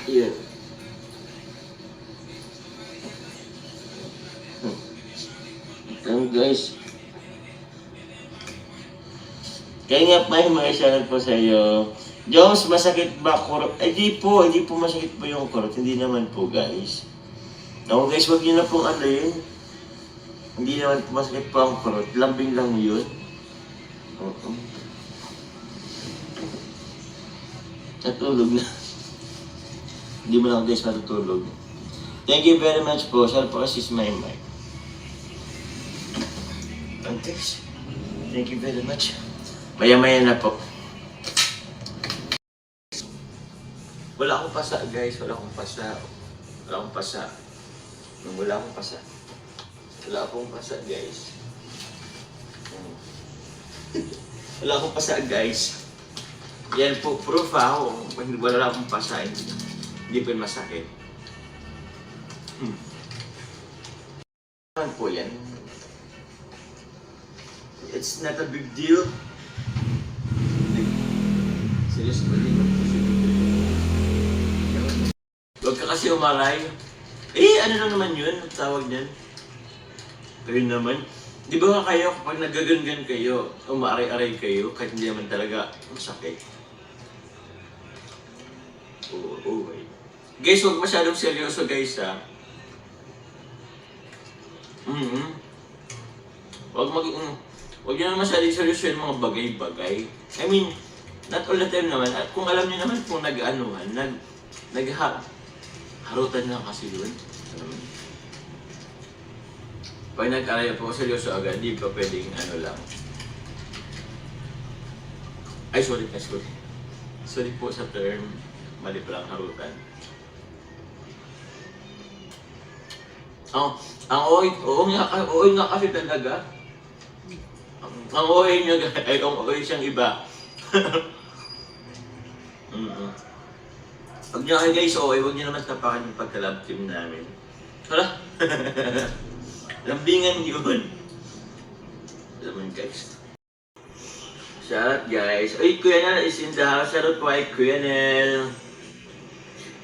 Yun. Yan guys. Kaya nga pa yung mga shoutout po sa iyo. Jones, masakit ba kurot? Hindi po masakit po yung kurot. Hindi naman po guys. Ako guys, wag niyo na pong alayin. Hindi naman po masakit po ang kurot. Lambing lang yun. Natulog na. Hindi mo lang guys matutulog. Thank you very much po. Sir po assist my mic. Guys, thank you very much. Maya-maya na po. Wala akong pasa guys. Wala akong pasa. Wala akong pasa. Wala akong pasa. Wala akong pasa guys. Wala akong pasa guys. Yan po, proof ako. Wala akong pasa. Hindi po masakit. Ano po yan? It's not a big deal. Seriously, huwag ka kasi umaray. Ano na naman yun? Ang tawag niyan? Kayo naman. Di ba kayo kapag nagagangan kayo, umaaray-aray kayo, kahit hindi naman talaga masakit? Oo, wait. Guys, huwag masyadong seryoso guys ha. Huwag nyo naman masyadong seryoso yung mga bagay-bagay. I mean, not all the time naman. At kung alam nyo naman kung nag-anuhan, harutan lang kasi yun. Pag nag-aray po, seryoso agad, di pa pwedeng ano lang. Ay, sorry. Sorry po sa term. Mali pa lang harutan. Ang OA nga kasi talaga. Ang OA niya, ay ang OA siyang iba. Pag niyo kayo guys OA, huwag niyo naman tapakan yung pagka-love team namin. Hala? Lambingan yun. Alam mo guys. Shoutout guys. Uy, Kuya Nel is in the house. Shoutout po kay Kuya Nel.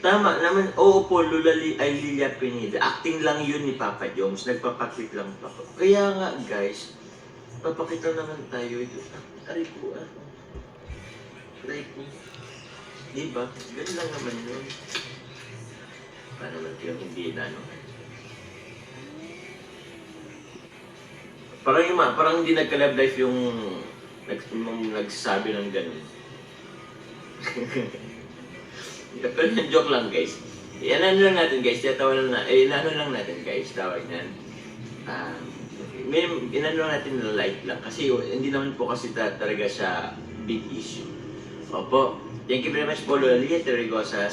Tama naman, oo po, ay Lilia Pineda. Acting lang yun ni Papa Jones. Nagpapakit lang pa ko. Kaya nga guys, papakita naman tayo ito. Aray po Aray po. Diba? Ganun lang naman yun. Paano naman kayo hindi na ano? Parang hindi nagka-love life yung nagsasabi ng ganun. Pero joke lang guys. Ano lang natin guys, tatawanan na, lang natin guys, tawag yan. Inano lang natin na light lang. Kasi hindi naman po kasi talaga siya big issue. Opo. Thank you very much po, Lola Liet Rigosa.